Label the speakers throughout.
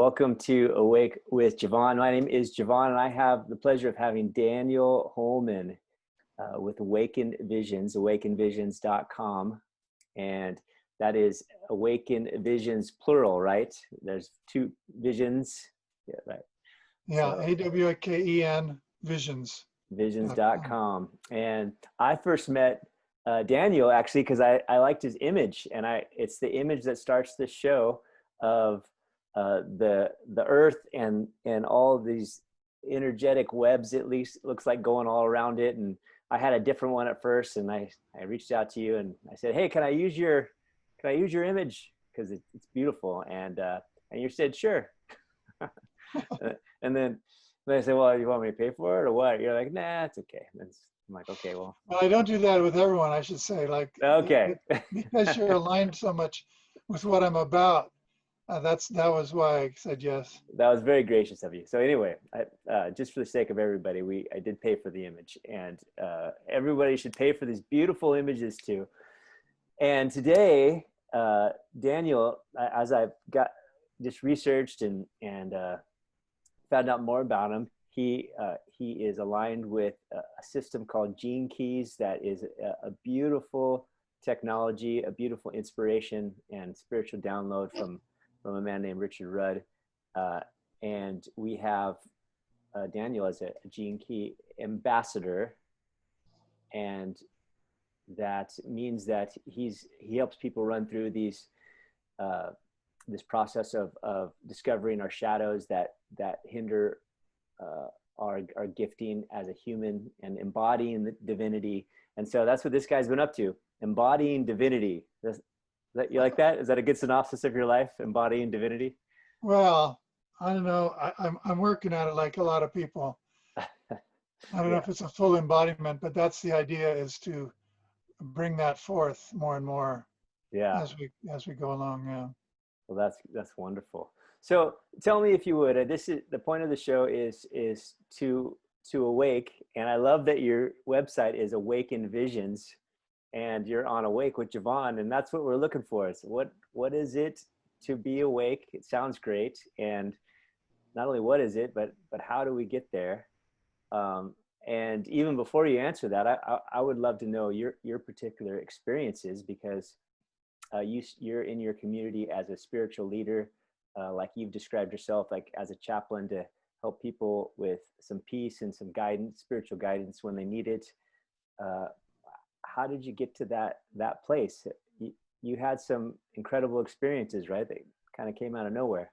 Speaker 1: welcome to Awake with Jevon. My name is Jevon, and I have the pleasure of having Daniel Holeman with Awaken Visions, awakenvisions.com. And that is Awaken Visions, plural, right? There's two visions. Yeah, right.
Speaker 2: Yeah, so, AWAKEN Visions.
Speaker 1: Visions.com. And I first met Daniel actually because I liked his image, and it's the image that starts the show of the earth and all these energetic webs, at least looks like, going all around it. And I had a different one at first, and I reached out to you and I said, hey, can I use your image, because it's beautiful? And you said sure. And then I said, well, you want me to pay for it or what? You're like, nah, it's okay. I'm like, okay, well,
Speaker 2: I don't do that with everyone, I should say. Like,
Speaker 1: okay.
Speaker 2: Because you're aligned so much with what I'm about. That was why I said yes.
Speaker 1: That was very gracious of you. So anyway, just for the sake of everybody, I did pay for the image, and everybody should pay for these beautiful images too. And today, Daniel, as I've just researched and found out more about him, he is aligned with a system called Gene Keys that is a beautiful technology, a beautiful inspiration and spiritual download from a man named Richard Rudd. And we have Daniel as a Gene Key ambassador. And that means that he helps people run through this process of discovering our shadows that hinder our gifting as a human and embodying the divinity. And so that's what this guy's been up to, embodying divinity. You like that? Is that a good synopsis of your life, embodying divinity?
Speaker 2: Well, I don't know. I'm working at it like a lot of people. I don't know if it's a full embodiment, but that's the idea, is to bring that forth more and more as we go along. Yeah.
Speaker 1: Well, that's wonderful. So tell me, if you would, this is the point of the show, is to awake. And I love that your website is Awaken Visions, and you're on Awake with Jevon, and that's what we're looking for. So what is it to be awake? It sounds great. And not only what is it, but how do we get there? And even before you answer that, I would love to know your particular experiences, because you're in your community as a spiritual leader, like you've described yourself, like as a chaplain, to help people with some peace and some guidance, spiritual guidance when they need it. How did you get to that place? You had some incredible experiences, right? That kind of came out of nowhere.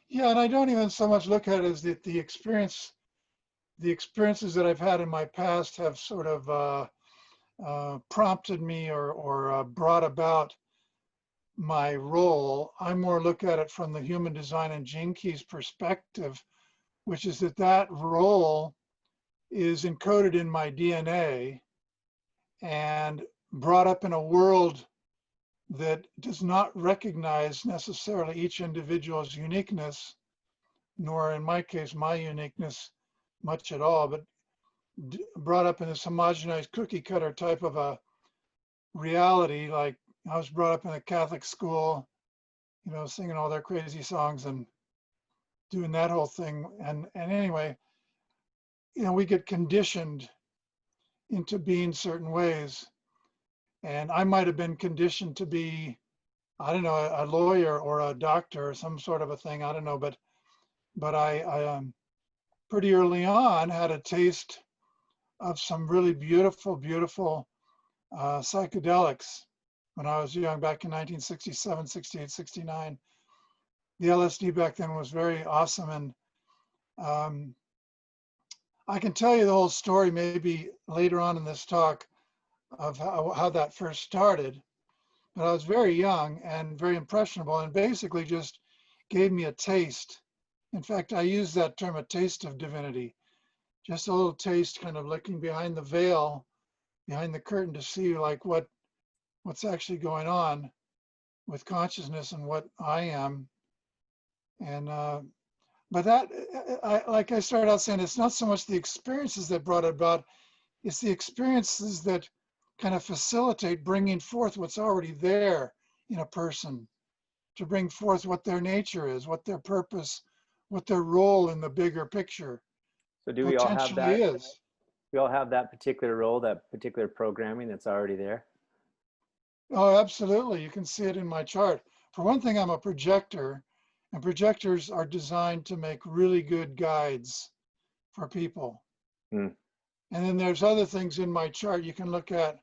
Speaker 2: Yeah, and I don't even so much look at it as the experiences that I've had in my past have sort of prompted me or brought about my role. I more look at it from the human design and Gene Keys perspective, which is that role is encoded in my DNA and brought up in a world that does not recognize necessarily each individual's uniqueness, nor in my case, my uniqueness much at all, but brought up in this homogenized cookie cutter type of a reality. Like, I was brought up in a Catholic school, singing all their crazy songs and doing that whole thing. And anyway, we get conditioned into being certain ways. And I might have been conditioned to be, I don't know, a lawyer or a doctor or some sort of a thing. I don't know, but I pretty early on had a taste of some really beautiful psychedelics when I was young, back in 1967, 68, 69. The LSD back then was very awesome. And I can tell you the whole story maybe later on in this talk of how that first started. But I was very young and very impressionable, and basically just gave me a taste. In fact, I use that term, a taste of divinity. Just a little taste, kind of looking behind the veil, behind the curtain, to see like what's actually going on with consciousness and what I am. And but that, like I started out saying, it's not so much the experiences that brought it about, it's the experiences that kind of facilitate bringing forth what's already there in a person. to bring forth what their nature is, what their purpose, what their role in the bigger picture
Speaker 1: So do we all have
Speaker 2: potentially
Speaker 1: that?
Speaker 2: is.
Speaker 1: We all have that particular role, that particular programming that's already there?
Speaker 2: Oh, absolutely. You can see it in my chart. For one thing, I'm a projector, and projectors are designed to make really good guides for people.
Speaker 1: Mm.
Speaker 2: And then there's other things in my chart you can look at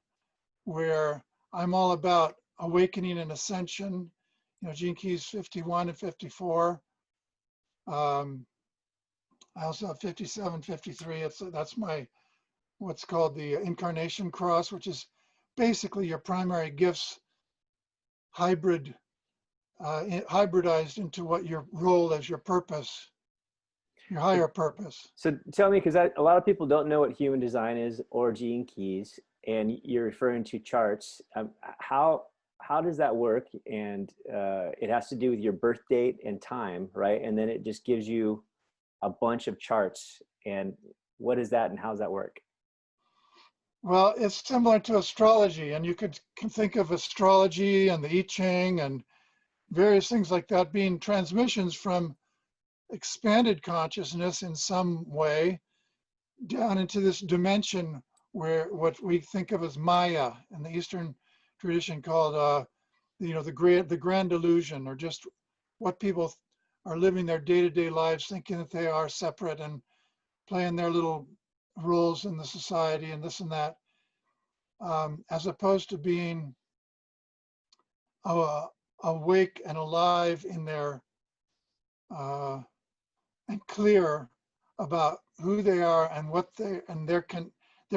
Speaker 2: where I'm all about awakening and ascension. You know, Gene Keys 51 and 54. I also have 57, 53. That's my what's called the incarnation cross, which is basically your primary gifts hybridized into what your role as your purpose, your higher purpose.
Speaker 1: So tell me, because a lot of people don't know what human design is or gene keys, and you're referring to charts. How does that work? And it has to do with your birth date and time, right? And then it just gives you a bunch of charts. And what is that, and how does that work?
Speaker 2: Well, it's similar to astrology, and you can think of astrology and the I Ching and various things like that being transmissions from expanded consciousness in some way down into this dimension where what we think of as Maya in the Eastern tradition called, the grand illusion, or just what people are living their day-to-day lives thinking that they are separate and playing their little roles in the society and this and that, as opposed to being awake and alive in their and clear about who they are and what they and their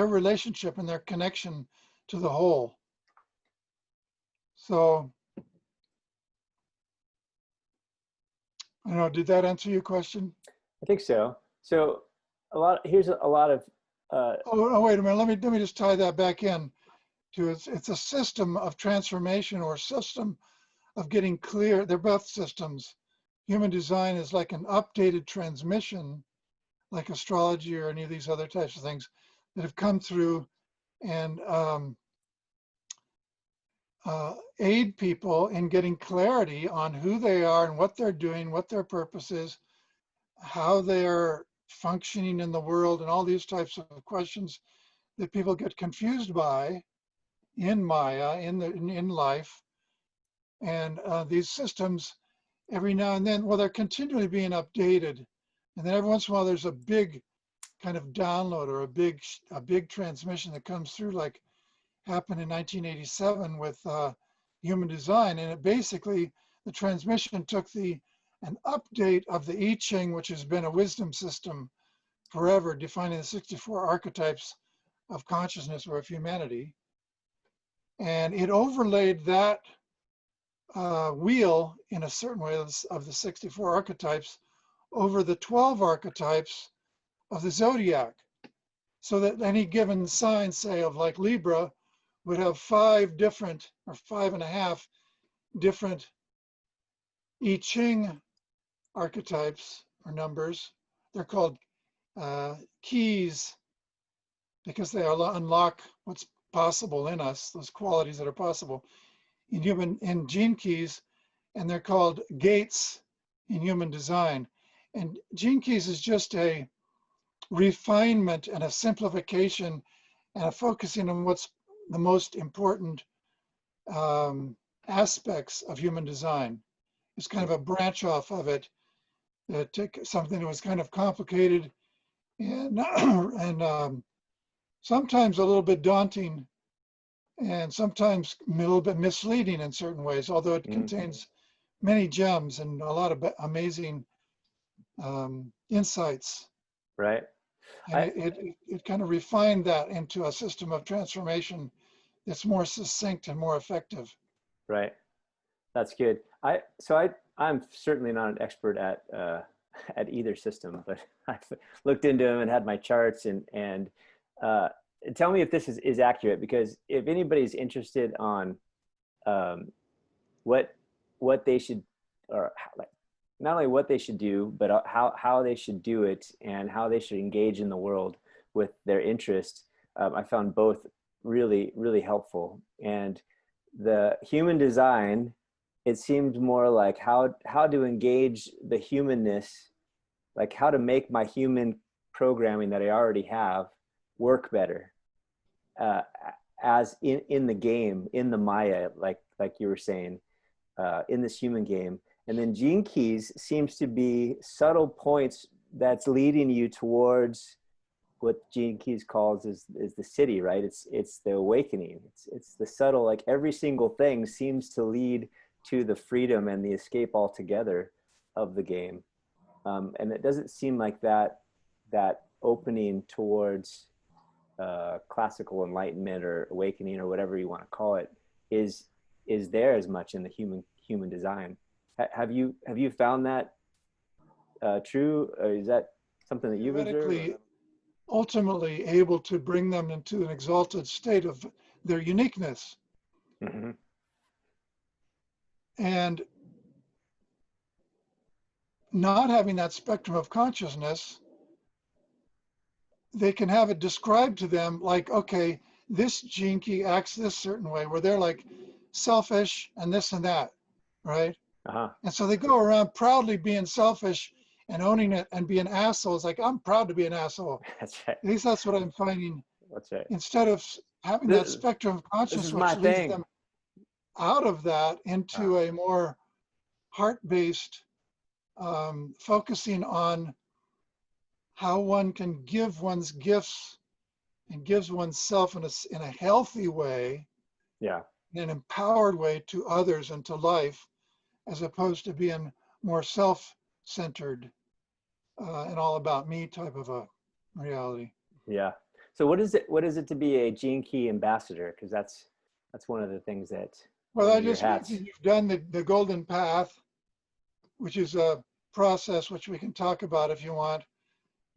Speaker 2: relationship and their connection to the whole. So, I don't know, did that answer your question?
Speaker 1: I think so. So here's a lot of
Speaker 2: Oh, wait a minute. Let me just tie that back in to it's a system of transformation or system of getting clear. They're both systems. Human design is like an updated transmission, like astrology or any of these other types of things that have come through and aid people in getting clarity on who they are and what they're doing, what their purpose is, how they're functioning in the world, and all these types of questions that people get confused by in Maya, in life. And these systems, every now and then, well, they're continually being updated. And then every once in a while, there's a big kind of download or a big transmission that comes through, like happened in 1987 with human design. And it basically, the transmission took an update of the I Ching, which has been a wisdom system forever, defining the 64 archetypes of consciousness or of humanity. And it overlaid that wheel in a certain way of the 64 archetypes over the 12 archetypes of the zodiac. So that any given sign, say of like Libra, would have 5 different or 5.5 different I Ching archetypes or numbers. They're called keys because they unlock what's possible in us, those qualities that are possible in gene keys, and they're called gates in human design. And gene keys is just a refinement and a simplification and a focusing on what's the most important aspects of human design. It's kind of a branch off of it that took something that was kind of complicated and sometimes a little bit daunting and sometimes a little bit misleading in certain ways, although it contains many gems and a lot of amazing insights.
Speaker 1: right.
Speaker 2: And it kind of refined that into a system of transformation that's more succinct and more effective.
Speaker 1: Right. That's good. I'm certainly not an expert at at either system, but I've looked into them and had my charts and tell me if this is accurate, because if anybody's interested on what they should, or like not only what they should do, but how they should do it and how they should engage in the world with their interest, I found both really, really helpful. And the human design it seems more like how to engage the humanness, like how to make my human programming that I already have work better, uh, as in the game, in the Maya, like you were saying, in this human game. And then Gene Keys seems to be subtle points that's leading you towards what Gene Keys calls is the city, right? It's the awakening. It's the subtle, like every single thing seems to lead to the freedom and the escape altogether of the game. And it doesn't seem like that opening towards classical enlightenment or awakening or whatever you want to call it is there as much in the human design. Have you found that true? Or is that something that you've observed?
Speaker 2: Theoretically, ultimately able to bring them into an exalted state of their uniqueness.
Speaker 1: Mm-hmm.
Speaker 2: And not having that spectrum of consciousness, they can have it described to them like, okay, this gene key acts this certain way, where they're like selfish and this and that, right?
Speaker 1: Uh-huh.
Speaker 2: And so they go around proudly being selfish and owning it and being assholes. Like, I'm proud to be an asshole.
Speaker 1: That's right.
Speaker 2: At least that's what I'm finding.
Speaker 1: That's right.
Speaker 2: Instead of having that
Speaker 1: This,
Speaker 2: spectrum of
Speaker 1: this is
Speaker 2: consciousness,
Speaker 1: my
Speaker 2: which leads
Speaker 1: thing.
Speaker 2: them out of that into a more heart-based, focusing on how one can give one's gifts and gives oneself in a healthy way,
Speaker 1: Yeah.
Speaker 2: in an empowered way to others and to life, as opposed to being more self-centered and all about me type of a reality.
Speaker 1: Yeah. So what is it to be a Gene Key ambassador? Because that's one of the things that
Speaker 2: Well,
Speaker 1: one
Speaker 2: that
Speaker 1: of your
Speaker 2: just means that
Speaker 1: hats.
Speaker 2: you've done the golden path, which is a process which we can talk about if you want.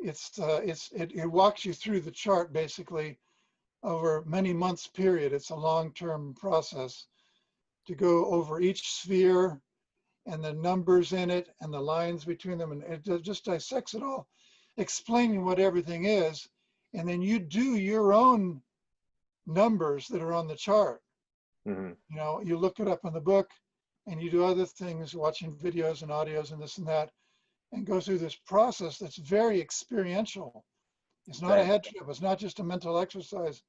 Speaker 2: It walks you through the chart basically over many months period. It's a long-term process to go over each sphere and the numbers in it and the lines between them, and it just dissects it all, explaining what everything is. And then you do your own numbers that are on the chart.
Speaker 1: Mm-hmm.
Speaker 2: You know, you look it up in the book and you do other things, watching videos and audios and this and that, and go through this process that's very experiential. It's not a
Speaker 1: Right.
Speaker 2: head trip. It's not just a mental exercise,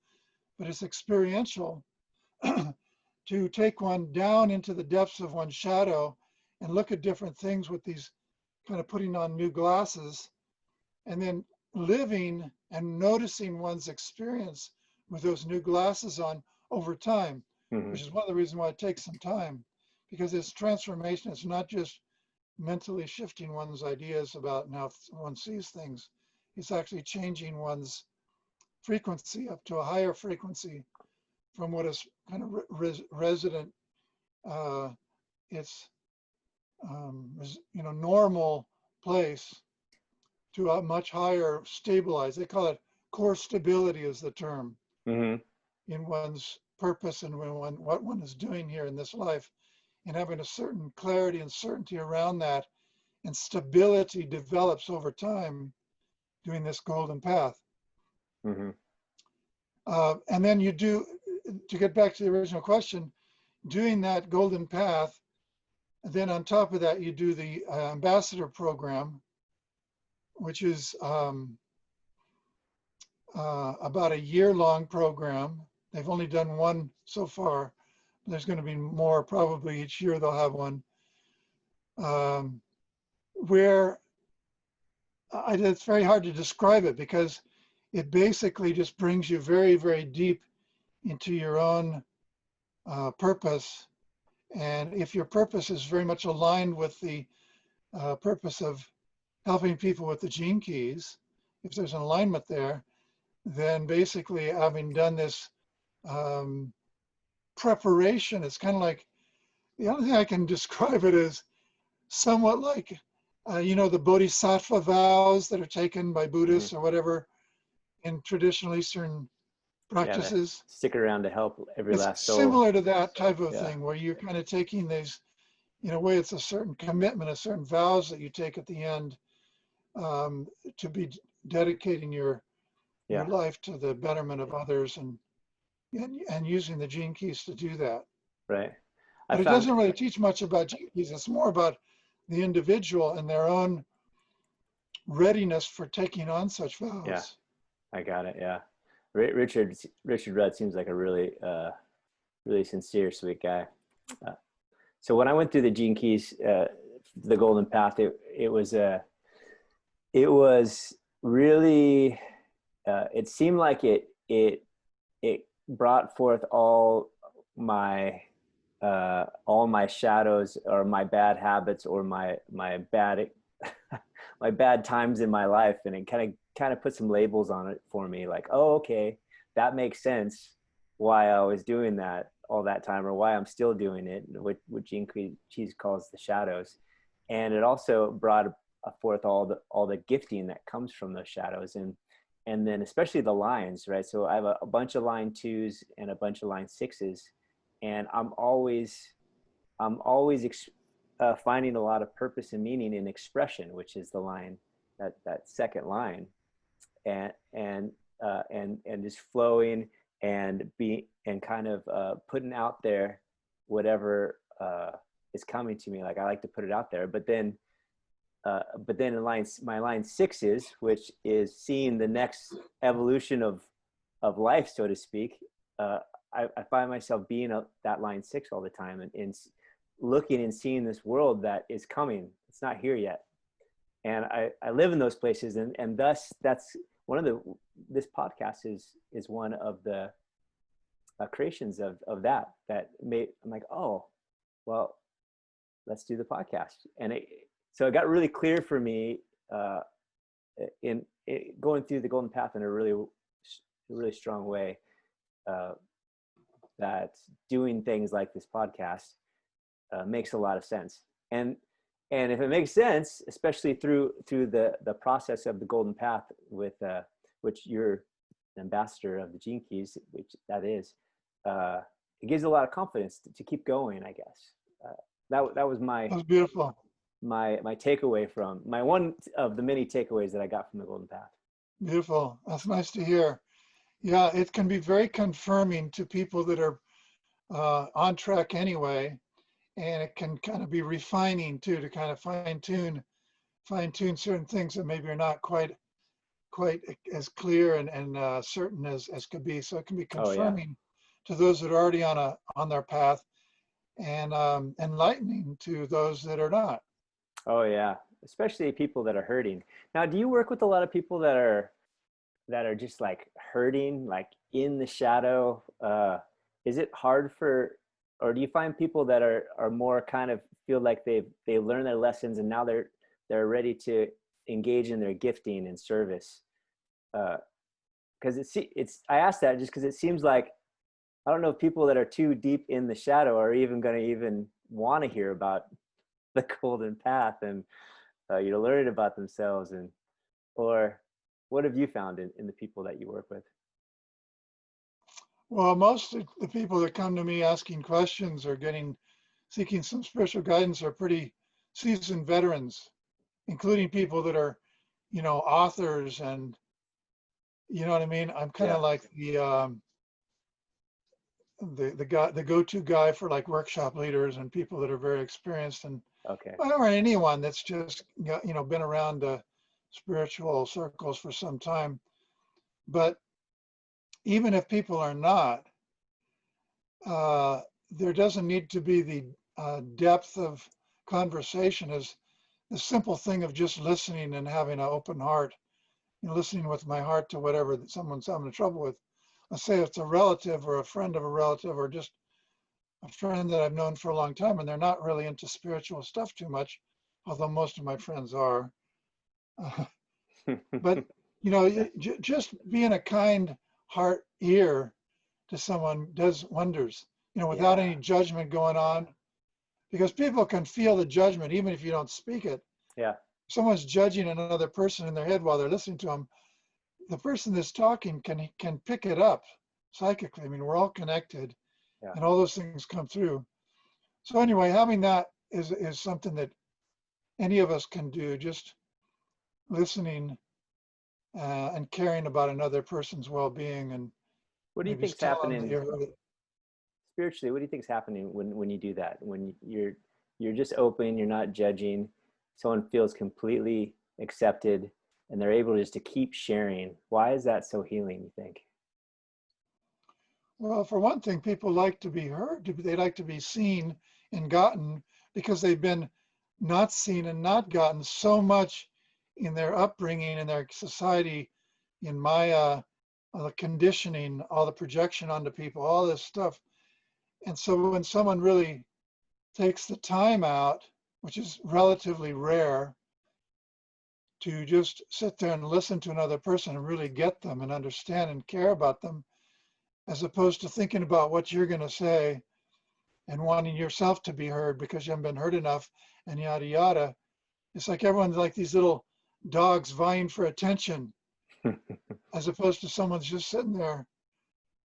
Speaker 2: but it's experiential to take one down into the depths of one's shadow and look at different things with these kind of putting on new glasses, and then living and noticing one's experience with those new glasses on over time,
Speaker 1: Mm-hmm.
Speaker 2: which is one of the reasons why it takes some time, because it's transformation. It's not just mentally shifting one's ideas about how one sees things. It's actually changing one's frequency up to a higher frequency from what is kind of resident, it's normal place to a much higher stabilized. They call it core stability is the term
Speaker 1: Mm-hmm.
Speaker 2: in one's purpose and what one is doing here in this life, and having a certain clarity and certainty around that, and stability develops over time doing this golden path.
Speaker 1: Mm-hmm.
Speaker 2: And then you do, to get back to the original question, doing that golden path, then on top of that, you do the ambassador program, which is about a year-long program. They've only done one so far. There's going to be more probably each year. They'll have one where it's very hard to describe it, because it basically just brings you very, very deep into your own purpose. And if your purpose is very much aligned with the purpose of helping people with the gene keys, if there's an alignment there, then basically having done this preparation, it's kind of like, the only thing I can describe it as somewhat like, the bodhisattva vows that are taken by
Speaker 1: Mm-hmm.
Speaker 2: Buddhists or whatever in traditional Eastern
Speaker 1: Yeah. They
Speaker 2: practices.
Speaker 1: stick around to help every
Speaker 2: It's
Speaker 1: last soul.
Speaker 2: similar to that type of
Speaker 1: Yeah.
Speaker 2: thing, where you're kind of taking these, in a way, it's a certain commitment, a certain vows that you take at the end, to be dedicating your
Speaker 1: Yeah.
Speaker 2: life to the betterment of others, and using the gene keys to do that.
Speaker 1: Right. I
Speaker 2: But it
Speaker 1: found,
Speaker 2: doesn't really teach much about jinkies. It's more about the individual and their own readiness for taking on such
Speaker 1: yeah,
Speaker 2: vows.
Speaker 1: I got it. Yeah. Richard Rudd seems like a really, really sincere, sweet guy. Uh, so when I went through the Gene Keys, the Golden Path, it was really, it seemed like it brought forth all my shadows or my bad habits or my bad my bad times in my life, and it kind of put some labels on it for me, like, oh, okay, that makes sense why I was doing that all that time, or why I'm still doing it, what Gene Keys calls the shadows. And it also brought forth all the gifting that comes from those shadows, and then especially the lines, right? So I have a bunch of line 2s and a bunch of line 6s, and I'm always finding a lot of purpose and meaning in expression, which is the line, that second line, and just flowing and kind of putting out there whatever is coming to me. Like, I like to put it out there, but then in my line 6s, which is seeing the next evolution of life, so to speak. I find myself being that line 6 all the time, and looking and seeing this world that is coming. It's not here yet. And I live in those places, and thus that's this podcast is one of the creations of that made. I'm like, oh, well, let's do the podcast. And so it got really clear for me in going through the Golden Path in a really strong way, that doing things like this podcast makes a lot of sense. And if it makes sense, especially through the process of the Golden Path, with which you're an ambassador of the Gene Keys, which that is, it gives a lot of confidence to keep going, I guess. That was
Speaker 2: That was beautiful.
Speaker 1: my takeaway from my one of the many takeaways that I got from the Golden Path.
Speaker 2: Beautiful. That's nice to hear. Yeah, it can be very confirming to people that are on track anyway, and it can kind of be refining too, to kind of fine tune certain things that maybe are not quite as clear and certain as could be. So it can be
Speaker 1: Oh yeah.
Speaker 2: confirming to those that are already on their path, and enlightening to those that are not.
Speaker 1: Oh yeah. Especially people that are hurting. Now, do you work with a lot of people that are just like hurting, like in the shadow? Is it hard or do you find people that are more kind of feel like they learned their lessons, and now they're ready to engage in their gifting and service? Because I asked that just because it seems like, I don't know if people that are too deep in the shadow are even going to even want to hear about the Golden Path, and learning about themselves, or what have you found in the people that you work with?
Speaker 2: Well, most of the people that come to me asking questions or seeking some spiritual guidance are pretty seasoned veterans, including people that are, authors, and you know what I mean. I'm kind
Speaker 1: Yeah.
Speaker 2: of like the guy, the go-to guy for like workshop leaders and people that are very experienced, and
Speaker 1: Okay.
Speaker 2: or anyone that's just been around spiritual circles for some time. But even if people are not, there doesn't need to be the depth of conversation as the simple thing of just listening and having an open heart, listening with my heart to whatever that someone's having trouble with. Let's say it's a relative or a friend of a relative, or just a friend that I've known for a long time, and they're not really into spiritual stuff too much, although most of my friends are. But just being a kind heart ear to someone does wonders, without
Speaker 1: Yeah.
Speaker 2: any judgment going on, because people can feel the judgment even if you don't speak it.
Speaker 1: Yeah.
Speaker 2: Someone's judging another person in their head while they're listening to them. The person that's talking can pick it up psychically. I mean, we're all connected,
Speaker 1: Yeah.
Speaker 2: and all those things come through. So anyway, having that is something that any of us can do, just listening and caring about another person's well-being, and
Speaker 1: What do you
Speaker 2: maybe
Speaker 1: think's
Speaker 2: tell them that
Speaker 1: happening?
Speaker 2: you heard it.
Speaker 1: spiritually, what do you think is happening when you do that? When you're just open, you're not judging, someone feels completely accepted, and they're able just to keep sharing. Why is that so healing, you think?
Speaker 2: Well, for one thing, people like to be heard. They like to be seen and gotten because they've been not seen and not gotten so much in their upbringing, in their society, in my the conditioning, all the projection onto people, all this stuff. And so when someone really takes the time out, which is relatively rare, to just sit there and listen to another person and really get them and understand and care about them, as opposed to thinking about what you're going to say and wanting yourself to be heard because you haven't been heard enough and yada yada. It's like everyone's like these little dogs vying for attention, as opposed to someone's just sitting there,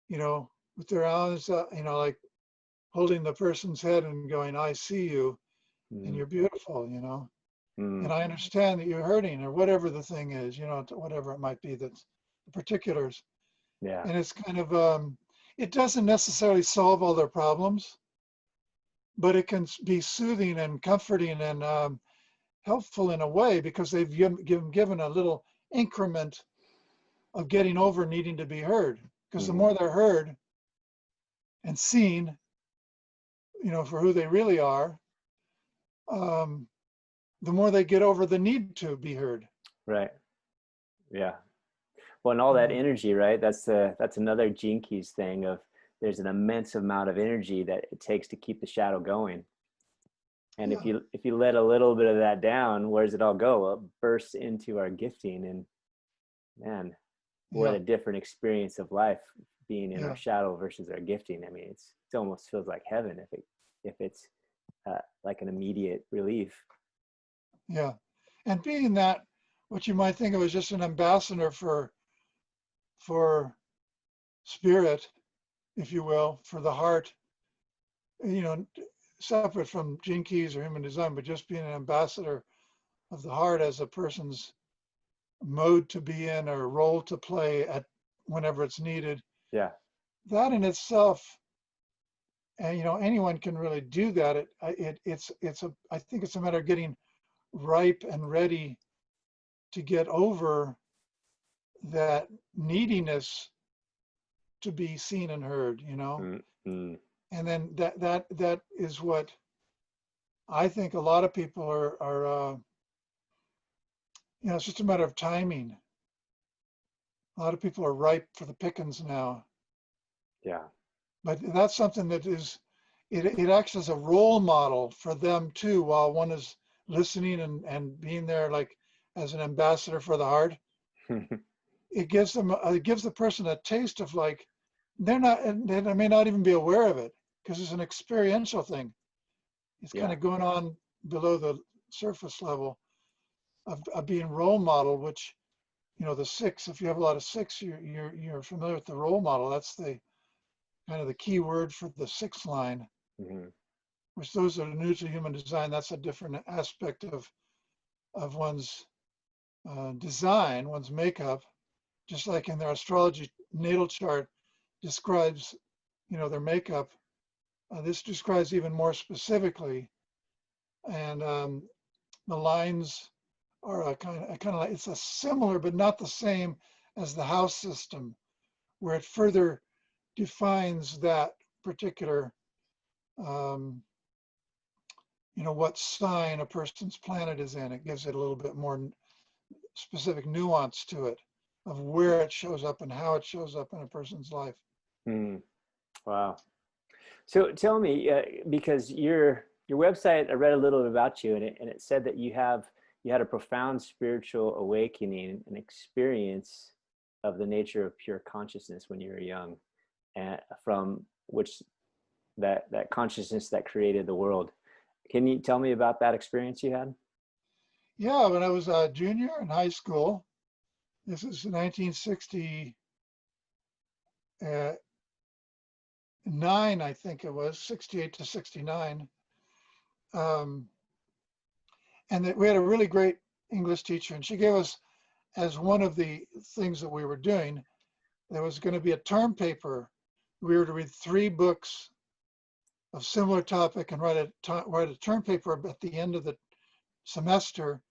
Speaker 2: with their arms, like holding the person's head and going, "I see you, and you're beautiful," and I understand that you're hurting, or whatever the thing is, whatever it might be, that's the particulars.
Speaker 1: Yeah.
Speaker 2: And it's kind of, it doesn't necessarily solve all their problems, but it can be soothing and comforting and helpful in a way, because they've given a little increment of getting over needing to be heard. Because the more they're heard and seen, for who they really are, the more they get over the need to be heard.
Speaker 1: Right. Yeah. Well, and all that energy, right? That's another Gene Keys thing of there's an immense amount of energy that it takes to keep the shadow going. And if you let a little bit of that down, where does it all go? Well, it bursts into our gifting, and man, what a different experience of life being in our shadow versus our gifting. I mean, it almost feels like heaven if it's like an immediate relief.
Speaker 2: Yeah. And being that, what you might think of as just an ambassador for spirit, if you will, for the heart, separate from Gene Keys or human design, but just being an ambassador of the heart as a person's mode to be in or role to play at whenever it's needed.
Speaker 1: Yeah.
Speaker 2: That in itself, and anyone can really do that. I think it's a matter of getting ripe and ready to get over that neediness to be seen and heard, and then that is what I think a lot of people are it's just a matter of timing. A lot of people are ripe for the pickings now.
Speaker 1: Yeah.
Speaker 2: But that's something that it acts as a role model for them too, while one is listening and being there, like as an ambassador for the heart. It gives the person a taste of, like, they may not even be aware of it, because it's an experiential thing. It's kind of going on below the surface level of being role model, which, the six, if you have a lot of six, you're familiar with the role model. That's the kind of the key word for the sixth line, which those that are new to human design, that's a different aspect of one's design, one's makeup, just like in their astrology natal chart describes, their makeup. This describes even more specifically, and the lines are kind of like, it's a similar but not the same as the house system, where it further defines that particular, what sign a person's planet is in. It gives it a little bit more specific nuance to it, of where it shows up and how it shows up in a person's life.
Speaker 1: Wow. So tell me, because your website, I read a little bit about you, and it said that you had a profound spiritual awakening, an experience of the nature of pure consciousness when you were young, and from which that consciousness that created the world. Can you tell me about that experience you had?
Speaker 2: Yeah, when I was a junior in high school, this is 1969, I think it was, 68 to 69. And we had a really great English teacher, and she gave us, as one of the things that we were doing, there was going to be a term paper. We were to read 3 books of similar topic and write a term paper at the end of the semester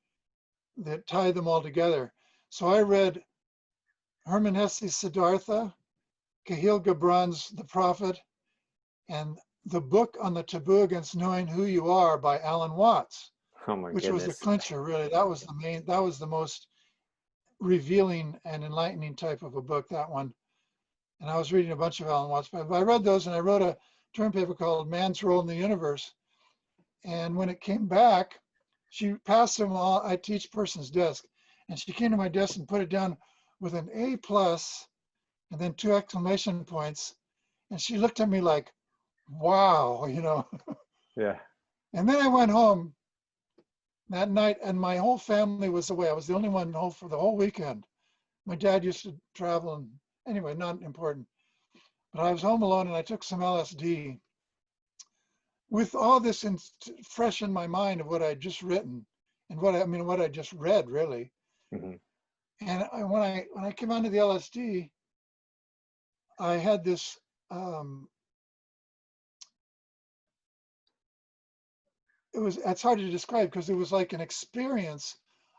Speaker 2: that tied them all together. So I read Hermann Hesse's Siddhartha, Kahlil Gibran's The Prophet, and the book on the taboo against knowing who you are by Alan Watts,
Speaker 1: Oh my
Speaker 2: which was the
Speaker 1: goodness.
Speaker 2: clincher, really. That was the most revealing and enlightening type of a book, that one. And I was reading a bunch of Alan Watts, but I read those and I wrote a term paper called Man's Role in the Universe. And when it came back, she passed them all at each person's desk. And she came to my desk and put it down with an A plus and then 2 exclamation points. And she looked at me like, wow, you know.
Speaker 1: Yeah.
Speaker 2: And then I went home that night and my whole family was away. I was the only one home for the whole weekend. My dad used to travel and anyway, not important. But I was home alone and I took some LSD with all this fresh in my mind of what I'd just written and what I just read, really.
Speaker 1: Mm-hmm.
Speaker 2: And when I came onto the LSD, I had this it's hard to describe because it was like an experience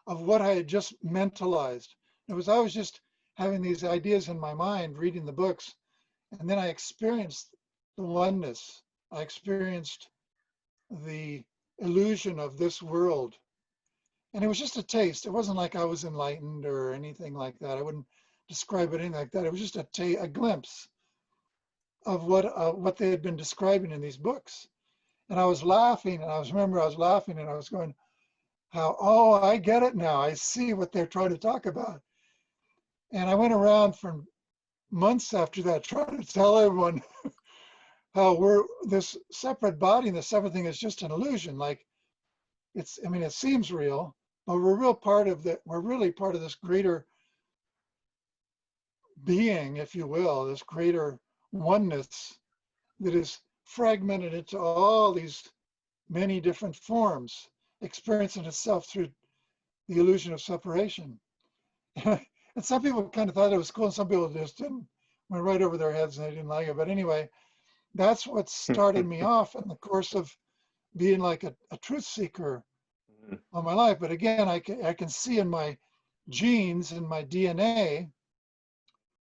Speaker 2: of what I had just mentalized. I was just having these ideas in my mind, reading the books, and then I experienced the oneness. I experienced the illusion of this world. And it was just a taste. It wasn't like I was enlightened or anything like that. I wouldn't describe it anything like that. It was just a glimpse of what they had been describing in these books. And I was laughing, and I was laughing, and I was going, oh, I get it now. I see what they're trying to talk about. And I went around for months after that trying to tell everyone how we're this separate body and the separate thing is just an illusion. Like it seems real, but we're really part of this greater being, if you will, this greater oneness that is fragmented into all these many different forms, experiencing itself through the illusion of separation. And some people kind of thought it was cool, and some people just didn't, went right over their heads and they didn't like it. But anyway, that's what started me off in the course of being like a truth seeker all my life. But again, I can see in my genes, in my DNA,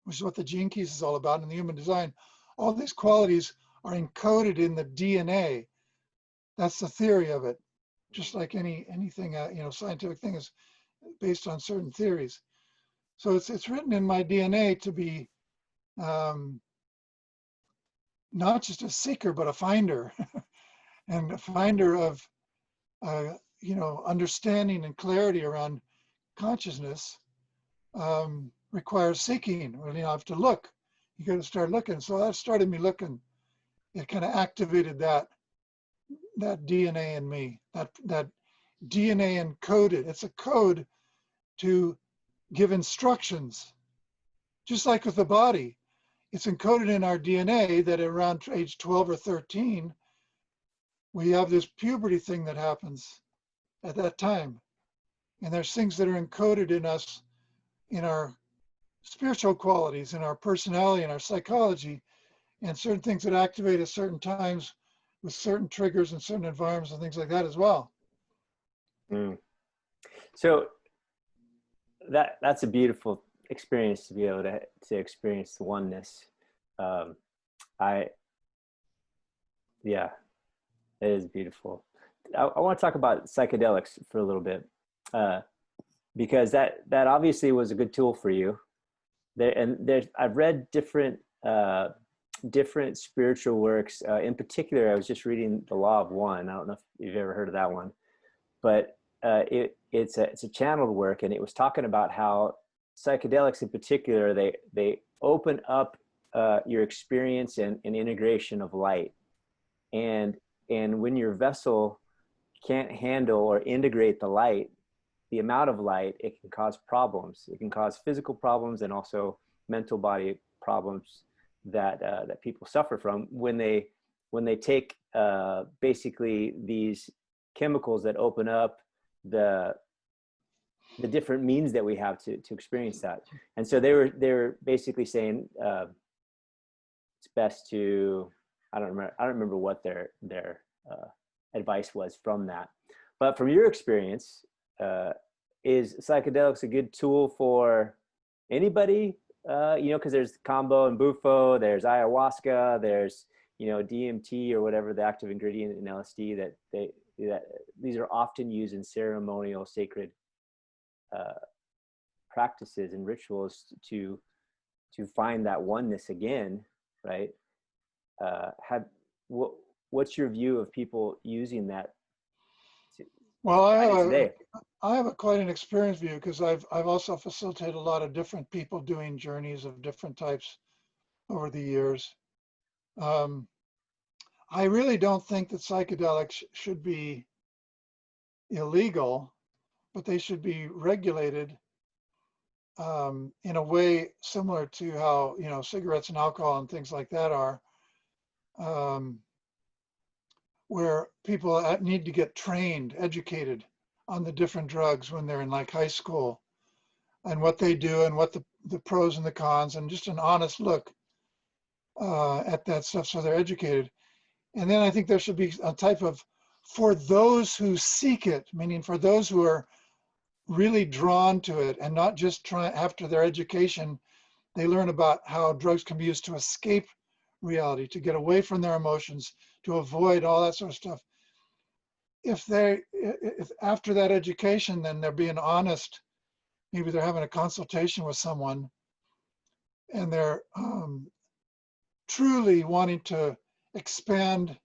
Speaker 2: which is what the gene keys is all about in the human design, all these qualities are encoded in the DNA. That's the theory of it. Just like anything, scientific thing is based on certain theories. So it's written in my DNA to be not just a seeker, but a finder, and a finder of understanding and clarity around consciousness requires seeking. Well, you have to look. You got to start looking. So that started me looking. It kind of activated that DNA in me. That DNA encoded. It's a code to give instructions, just like with the body. It's encoded in our DNA that around age 12 or 13, we have this puberty thing that happens at that time. And there's things that are encoded in us, in our spiritual qualities, in our personality, in our psychology, and certain things that activate at certain times with certain triggers and certain environments and things like that as well.
Speaker 1: Mm. So that's a beautiful experience to be able to experience the oneness. It is beautiful. I want to talk about psychedelics for a little bit, because that obviously was a good tool for you. I've read different spiritual works. In particular, I was just reading The Law of One. I don't know if you've ever heard of that one, but it's a channeled work, and it was talking about how psychedelics in particular, they open up your experience and integration of light, and when your vessel can't handle or integrate the light, the amount of light, it can cause problems. It can cause physical problems and also mental body problems that people suffer from when they take basically these chemicals that open up the different means that we have to experience that. And so they were basically saying it's best to I don't remember what their advice was from that. But from your experience, is psychedelics a good tool for anybody? You know, because there's combo and bufo, there's ayahuasca, there's, you know, DMT or whatever the active ingredient in LSD that these are often used in ceremonial sacred practices and rituals to find that oneness again, right? What's your view of people using that to
Speaker 2: Well,
Speaker 1: find it today?
Speaker 2: I have a quite an experienced view because I've also facilitated a lot of different people doing journeys of different types over the years. I really don't think that psychedelics should be illegal, but they should be regulated in a way similar to how, you know, cigarettes and alcohol and things like that are, where people need to get trained, educated on the different drugs when they're in like high school and what they do and what the pros and the cons, and just an honest look at that stuff so they're educated. And then I think there should be a type of, for those who seek it, meaning for those who are really drawn to it and not just try after their education, they learn about how drugs can be used to escape reality, to get away from their emotions, to avoid all that sort of stuff. If after that education, then they're being honest, maybe they're having a consultation with someone and they're truly wanting to expand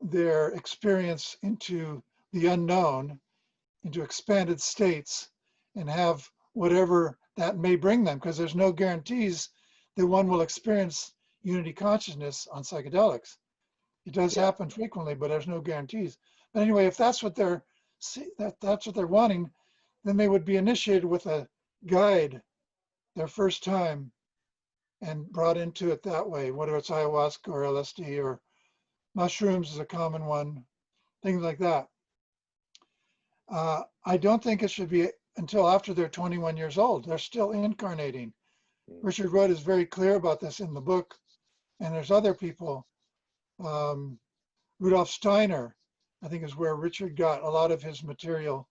Speaker 2: their experience into the unknown, into expanded states, and have whatever that may bring them, because there's no guarantees that one will experience unity consciousness on psychedelics. It does happen frequently, but there's no guarantees. But anyway, if that's what that's what they're wanting, then they would be initiated with a guide their first time and brought into it that way, whether it's ayahuasca or LSD or mushrooms is a common one, things like that. I don't think it should be until after they're 21 years old. They're still incarnating. Richard Rudd is very clear about this in the book, and there's other people. Rudolf Steiner, I think, is where Richard got a lot of his material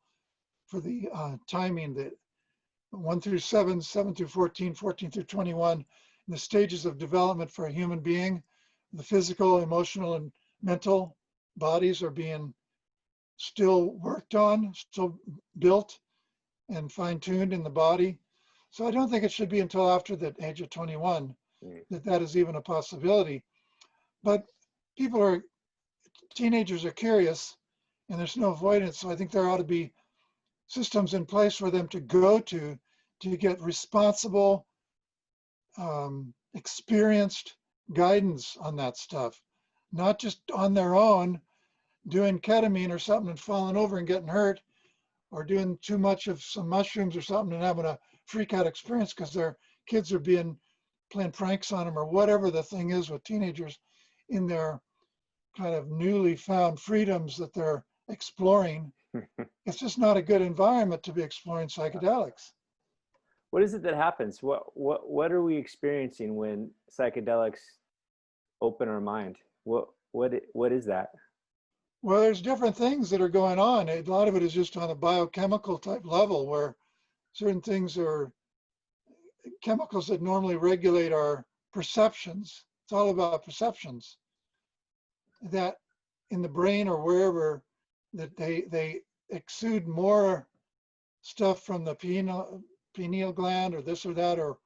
Speaker 2: for the timing, that 1 through 7, 7 through 14, 14 through 21, the stages of development for a human being. The physical, emotional, and mental bodies are being still worked on, still built and fine-tuned in the body. So I don't think it should be until after the age of 21 that is even a possibility. But teenagers are curious and there's no avoidance. So I think there ought to be systems in place for them to go to get responsible, experienced guidance on that stuff, not just on their own doing ketamine or something and falling over and getting hurt, or doing too much of some mushrooms or something and having a freak out experience because their kids are playing pranks on them, or whatever the thing is with teenagers in their kind of newly found freedoms that they're exploring. It's just not a good environment to be exploring psychedelics.
Speaker 1: What is it that happens? What are we experiencing when psychedelics open our mind? What is that?
Speaker 2: Well, there's different things that are going on. A lot of it is just on a biochemical type level, where certain things are chemicals that normally regulate our perceptions. It's all about perceptions, that in the brain or wherever, that they exude more stuff from the pineal gland or this or that, or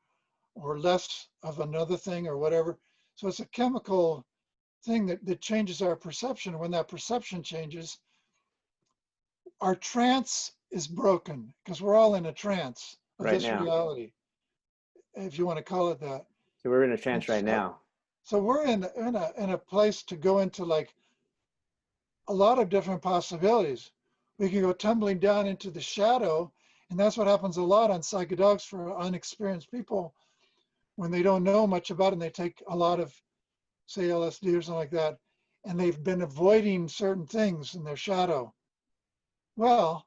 Speaker 2: less of another thing or whatever. So it's a chemical thing that changes our perception. When that perception changes, our trance is broken, because we're all in a trance of
Speaker 1: Right
Speaker 2: this
Speaker 1: now.
Speaker 2: reality, if you want to call it that.
Speaker 1: So we're in a trance right now.
Speaker 2: So we're in a place to go into like a lot of different possibilities. We can go tumbling down into the shadow, and that's what happens a lot on psychedelics for unexperienced people when they don't know much about it and they take a lot of, say, LSD or something like that, and they've been avoiding certain things in their shadow. Well,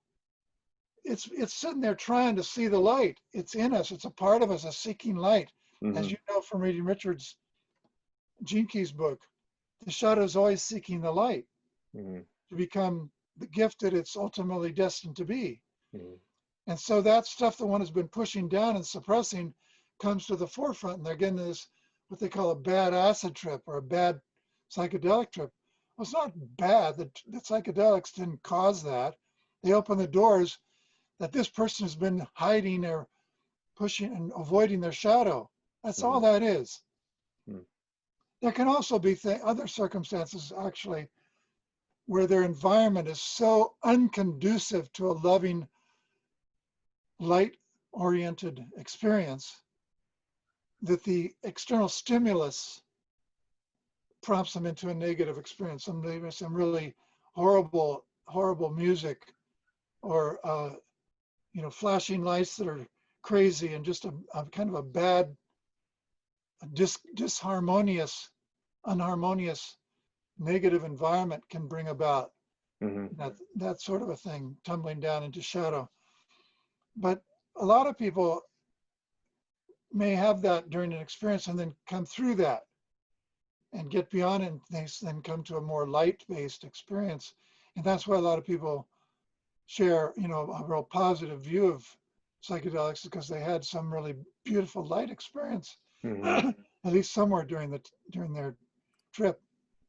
Speaker 2: it's sitting there trying to see the light. It's in us. It's a part of us, a seeking light, as you know from reading Richard's Gene Keys book. the shadow is always seeking the light
Speaker 1: Mm-hmm.
Speaker 2: to become the gift that it's ultimately destined to be.
Speaker 1: Mm-hmm.
Speaker 2: And so that stuff that one has been pushing down and suppressing comes to the forefront, and they're getting this, what they call a bad acid trip or a bad psychedelic trip. Well, it's not bad. The psychedelics didn't cause that. They open the doors that this person has been hiding or pushing and avoiding their shadow. That's all that is.
Speaker 1: Mm-hmm.
Speaker 2: There can also be other circumstances, actually, where their environment is so unconducive to a loving, light-oriented experience that the external stimulus prompts them into a negative experience. Some really horrible music, or flashing lights that are crazy, and just a kind of a bad, disharmonious, unharmonious, negative environment can bring about that sort of a thing, tumbling down into shadow. But a lot of people may have that during an experience and then come through that and get beyond it, and they then come to a more light-based experience. And that's why a lot of people share, a real positive view of psychedelics, because they had some really beautiful light experience,
Speaker 1: Mm-hmm.
Speaker 2: at least somewhere during their trip.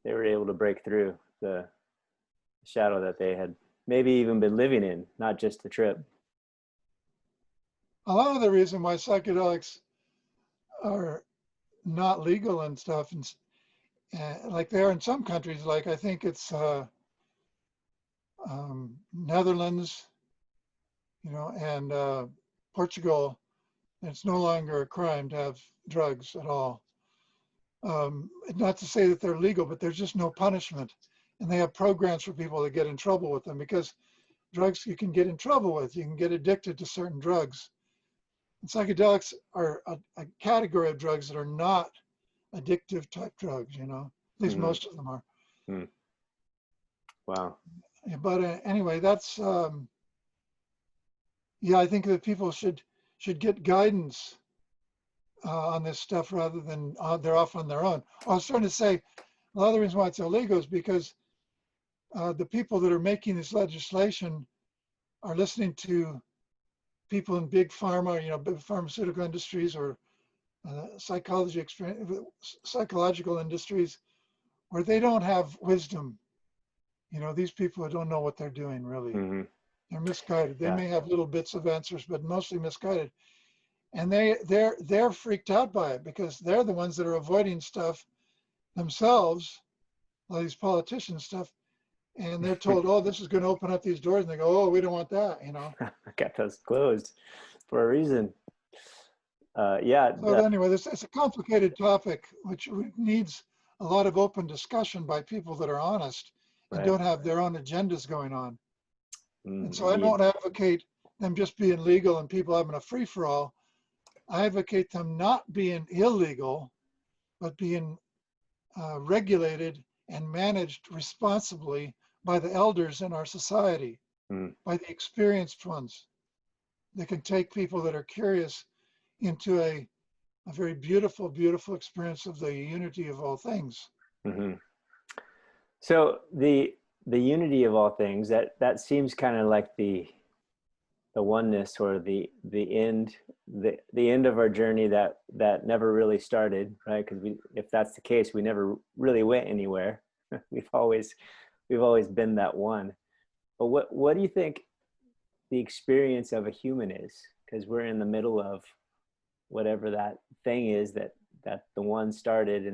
Speaker 1: They were able to break through the shadow that they had maybe even been living in, not just the trip.
Speaker 2: A lot of the reason why psychedelics are not legal and stuff, and like they are in some countries, like I think it's Netherlands, and Portugal, it's no longer a crime to have drugs at all. Not to say that they're legal, but there's just no punishment. And they have programs for people that get in trouble with them, because drugs you can get in trouble with. You can get addicted to certain drugs. And psychedelics are a category of drugs that are not addictive type drugs, at least most of them are.
Speaker 1: Mm. Wow.
Speaker 2: But anyway, that's, I think that people should get guidance on this stuff rather than they're off on their own. I was trying to say, a lot of the reason why it's illegal is because the people that are making this legislation are listening to people in big pharma, big pharmaceutical industries, or psychological industries, where they don't have wisdom. These people don't know what they're doing, really.
Speaker 1: Mm-hmm.
Speaker 2: They're misguided. They
Speaker 1: Yeah.
Speaker 2: may have little bits of answers, but mostly misguided. And they're freaked out by it, because they're the ones that are avoiding stuff themselves, all these politician stuff. And they're told, oh, this is going to open up these doors, and they go, oh, we don't want that,
Speaker 1: I got those closed for a reason.
Speaker 2: So anyway, it's a complicated topic, which needs a lot of open discussion by people that are honest and
Speaker 1: right.
Speaker 2: don't have their own agendas going on. And so I
Speaker 1: Indeed.
Speaker 2: don't advocate them just being legal and people having a free-for-all. I advocate them not being illegal, but being regulated and managed responsibly by the elders in our society, by the experienced ones that can take people that are curious into a very beautiful, beautiful experience of the unity of all things.
Speaker 1: Mm-hmm. So the unity of all things, that seems kind of like the oneness, or the end, the end of our journey that never really started, right? Because if that's the case, we never really went anywhere. we've always been that one. But what do you think the experience of a human is? Because we're in the middle of whatever that thing is that the one started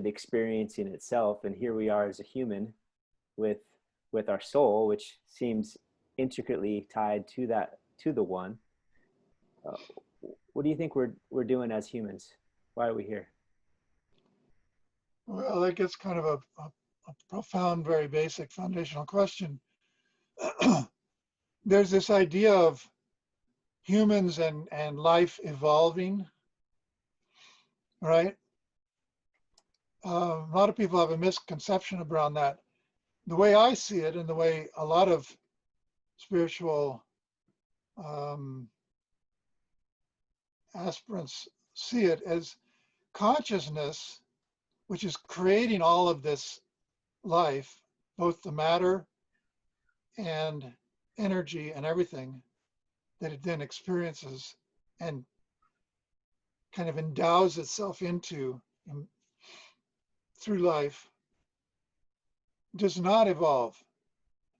Speaker 1: experiencing itself, and here we are as a human with our soul, which seems intricately tied to the one. What do you think we're doing as humans? Why are we here?
Speaker 2: Well, that gets kind of a profound, very basic foundational question. There's this idea of humans and life evolving, right? A lot of people have a misconception around that. The way I see it, and the way a lot of spiritual aspirants see it, as consciousness, which is creating all of this life, both the matter and energy and everything that it then experiences and kind of endows itself into through life, does not evolve.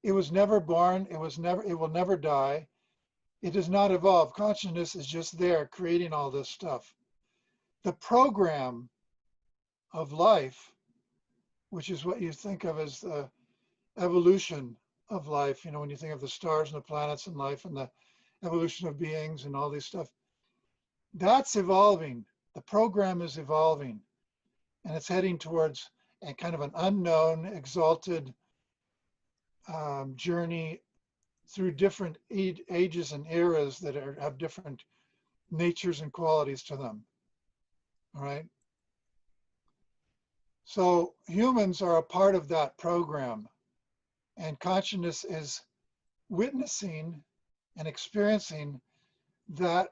Speaker 2: It was never born. It will never die. It does not evolve. Consciousness is just there creating all this stuff. The program of life, which is what you think of as the evolution of life, you know, when you think of the stars and the planets and life and the evolution of beings and all this stuff, that's evolving. The program is evolving, and it's heading towards a kind of an unknown, exalted journey through different ages and eras that have different natures and qualities to them. All right. So humans are a part of that program, and consciousness is witnessing and experiencing that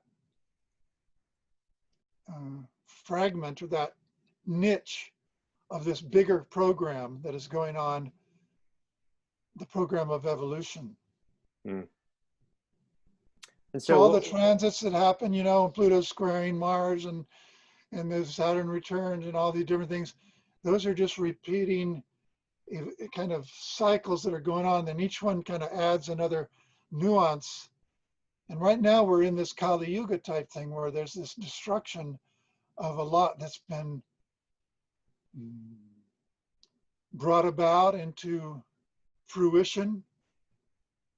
Speaker 2: fragment or that niche of this bigger program that is going on, the program of evolution.
Speaker 1: Mm. And
Speaker 2: So all the
Speaker 1: so,
Speaker 2: transits that happen, you know, Pluto squaring Mars and the Saturn returns and all these different things, those are just repeating kind of cycles that are going on, and each one kind of adds another nuance. And right now we're in this Kali Yuga type thing where there's this destruction of a lot that's been brought about into fruition.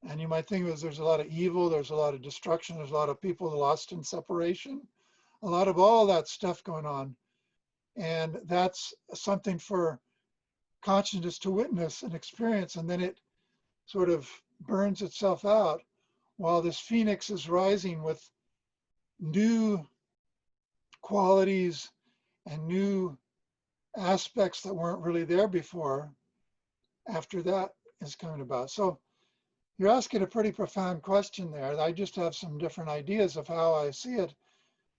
Speaker 2: And you might think there's a lot of evil, there's a lot of destruction, there's a lot of people lost in separation, a lot of all that stuff going on. And that's something for consciousness to witness and experience, and then it sort of burns itself out while this phoenix is rising with new qualities and new aspects that weren't really there before after that is coming about. So you're asking a pretty profound question there. I just have some different ideas of how I see it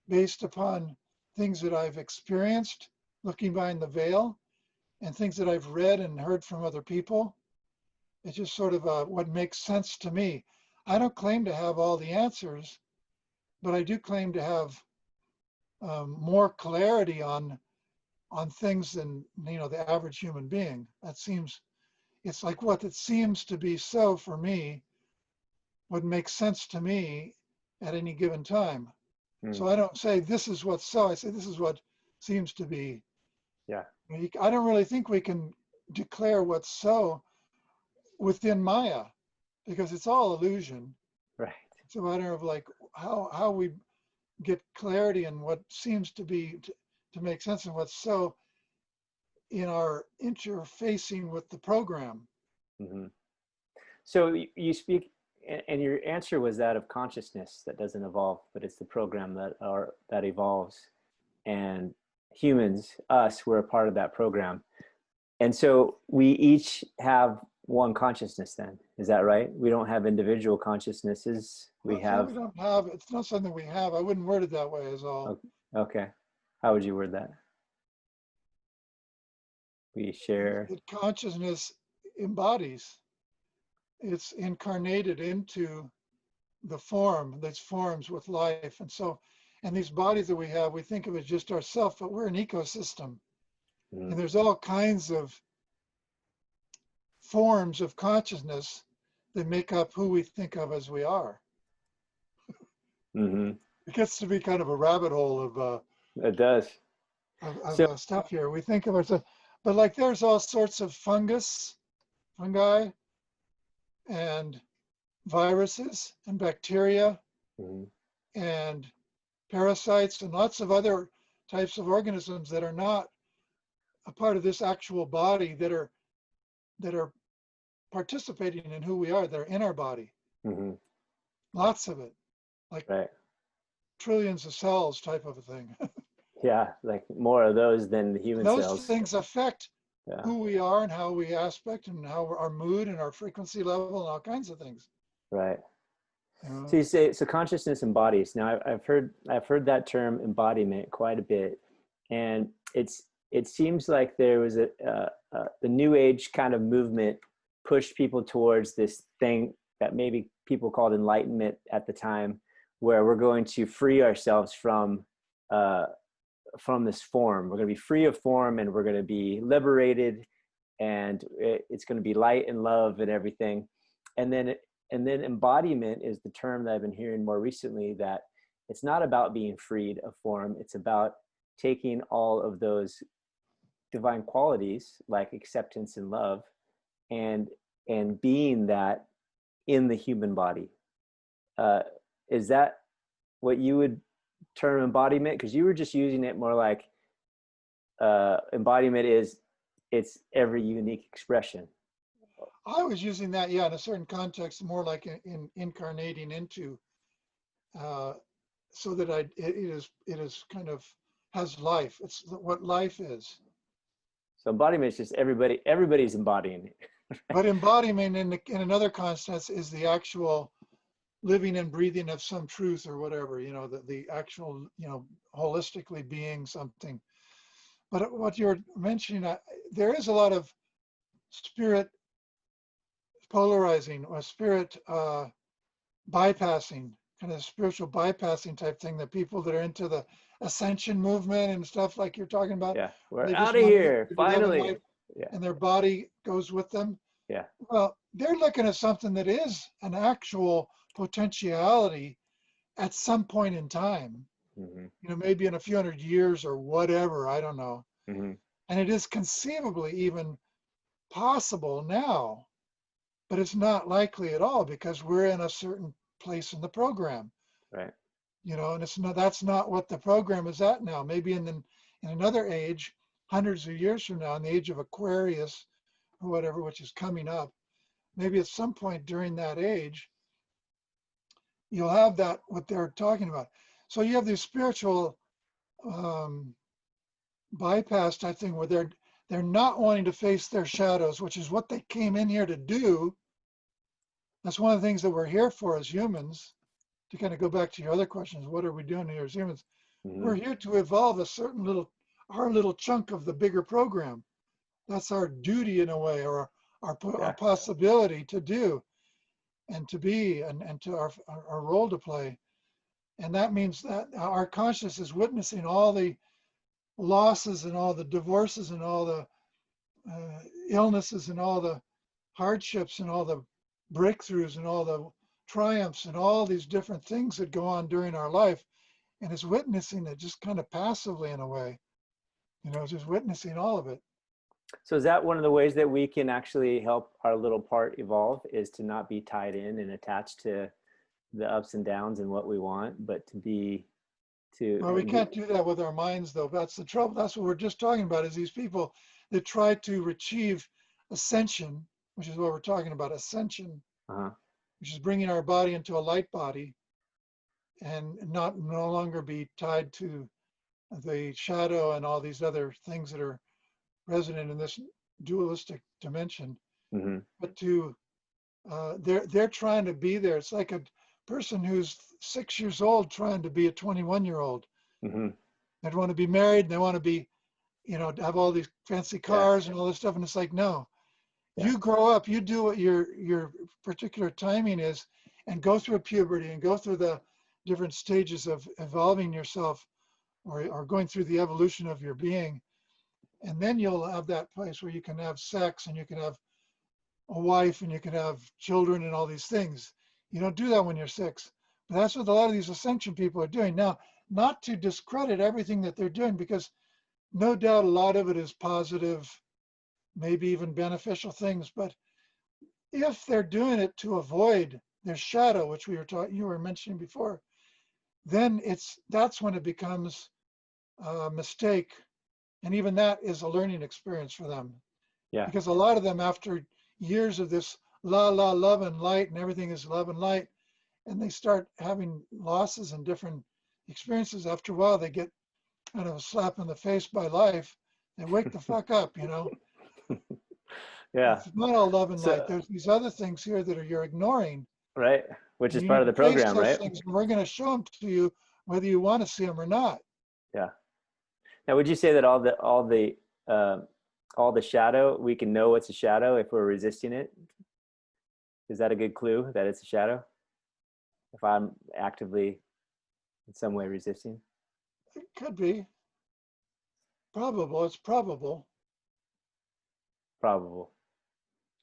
Speaker 2: based upon things that I've experienced looking behind the veil and things that I've read and heard from other people. It's just sort of what makes sense to me. I don't claim to have all the answers, but I do claim to have more clarity on things than, you know, the average human being. That seems, it's like what it seems to be so for me would make sense to me at any given time.
Speaker 1: mm,
Speaker 2: So I don't say this is what's so, I say this is what seems to be.
Speaker 1: yeah,
Speaker 2: I don't really think we can declare what's so within Maya, because it's all illusion.
Speaker 1: right.
Speaker 2: It's a matter of like how we get clarity in what seems to be to make sense of what's so in our interfacing with the program.
Speaker 1: Mm-hmm. So you speak, and your answer was that of consciousness that doesn't evolve, but it's the program that evolves, and humans, us, we're a part of that program. And so we each have one consciousness then, is that right? We don't have individual consciousnesses. We
Speaker 2: Well, we
Speaker 1: have,
Speaker 2: don't have, it's not something we have. I wouldn't word it that way is all.
Speaker 1: okay. How would you word that? We share.
Speaker 2: That consciousness embodies. It's incarnated into the form that's forms with life. And so, and these bodies that we have, we think of as just ourselves, but we're an ecosystem.
Speaker 1: Mm-hmm.
Speaker 2: And there's all kinds of forms of consciousness that make up who we think of as we are.
Speaker 1: Mm-hmm.
Speaker 2: It gets to be kind of a rabbit hole
Speaker 1: It does. So,
Speaker 2: of stuff here. We think of ourselves, but like there's all sorts of fungi, and viruses and bacteria
Speaker 1: mm-hmm.
Speaker 2: and parasites and lots of other types of organisms that are not a part of this actual body that are participating in who we are. They're in our body.
Speaker 1: Mm-hmm.
Speaker 2: Lots of it, like
Speaker 1: Right.
Speaker 2: trillions of cells type of a thing.
Speaker 1: Yeah, like more of those than the human
Speaker 2: Those
Speaker 1: cells.
Speaker 2: things affect
Speaker 1: Yeah.
Speaker 2: who we are and how we aspect and how our mood and our frequency level and all kinds of things.
Speaker 1: Right.
Speaker 2: You know?
Speaker 1: So you say, so consciousness embodies. Now I've heard that term embodiment quite a bit, And it seems like there was the new age kind of movement pushed people towards this thing that maybe people called enlightenment at the time, where we're going to free ourselves from this form. We're going to be free of form, and we're going to be liberated, and it's going to be light and love and everything. And then embodiment is the term that I've been hearing more recently, that it's not about being freed of form. It's about taking all of those divine qualities like acceptance and love and being that in the human body. Is that what you would term embodiment? Because you were just using it more like embodiment is it's every unique expression.
Speaker 2: I was using that, yeah, in a certain context, more like in incarnating into, so that it is kind of has life. It's what life is.
Speaker 1: So embodiment is just everybody's embodying it. Right?
Speaker 2: But embodiment in another context is the actual living and breathing of some truth or whatever, the actual, holistically being something. But what you're mentioning, there is a lot of spirit polarizing or spirit bypassing, kind of spiritual bypassing type thing, that people that are into the ascension movement and stuff like you're talking about.
Speaker 1: Yeah, we're out of here, finally.
Speaker 2: Yeah. And their body goes with them.
Speaker 1: Yeah.
Speaker 2: Well, they're looking at something that is an actual potentiality at some point in time. Mm-hmm. Maybe in a few hundred years or whatever, I don't know. Mm-hmm. And it is conceivably even possible now, but it's not likely at all because we're in a certain place in the program.
Speaker 1: Right.
Speaker 2: And that's not what the program is at now. Maybe in another age, hundreds of years from now, in the age of Aquarius or whatever, which is coming up, maybe at some point during that age, you'll have that, what they're talking about. So you have this spiritual bypass type thing where they're not wanting to face their shadows, which is what they came in here to do. That's one of the things that we're here for as humans. To kind of go back to your other questions, what are we doing here as humans? Mm-hmm. We're here to evolve a certain our little chunk of the bigger program. That's our duty in a way, or our possibility to do and to be, and to our role to play. And that means that our consciousness is witnessing all the losses and all the divorces and all the illnesses and all the hardships and all the breakthroughs and all the triumphs and all these different things that go on during our life, and is witnessing it just kind of passively in a way, just witnessing all of it.
Speaker 1: So is that one of the ways that we can actually help our little part evolve, is to not be tied in and attached to the ups and downs and what we want, but well,
Speaker 2: we can't do that with our minds, though. That's the trouble. That's what we're just talking about, is these people that try to achieve ascension, which is what we're talking about, ascension, which is bringing our body into a light body and no longer be tied to the shadow and all these other things that are resident in this dualistic dimension. Mm-hmm. But they're trying to be there. It's like a person who's 6 years old trying to be a 21-year-old. Mm-hmm. They want to be married, and they want to be, have all these fancy cars and all this stuff. And it's like, no, you grow up, you do what your particular timing is, and go through puberty and go through the different stages of evolving yourself, or going through the evolution of your being. And then you'll have that place where you can have sex, and you can have a wife, and you can have children and all these things. You don't do that when you're 6. But that's what a lot of these ascension people are doing. Now, not to discredit everything that they're doing, because no doubt a lot of it is positive, maybe even beneficial things. But if they're doing it to avoid their shadow, which you were mentioning before, then that's when it becomes a mistake. And even that is a learning experience for them. Yeah. Because a lot of them, after years of this love and light, and everything is love and light, and they start having losses and different experiences, after a while they get kind of a slap in the face by life and wake the fuck up, Yeah. It's not all love and light. There's these other things here that you're ignoring.
Speaker 1: Right. Which is part of the program, right?
Speaker 2: Things, and we're going to show them to you whether you want to see them or not.
Speaker 1: Yeah. Now, would you say that all the shadow, we can know it's a shadow if we're resisting it? Is that a good clue that it's a shadow? If I'm actively in some way resisting?
Speaker 2: It could be probable. It's probable.
Speaker 1: Probable.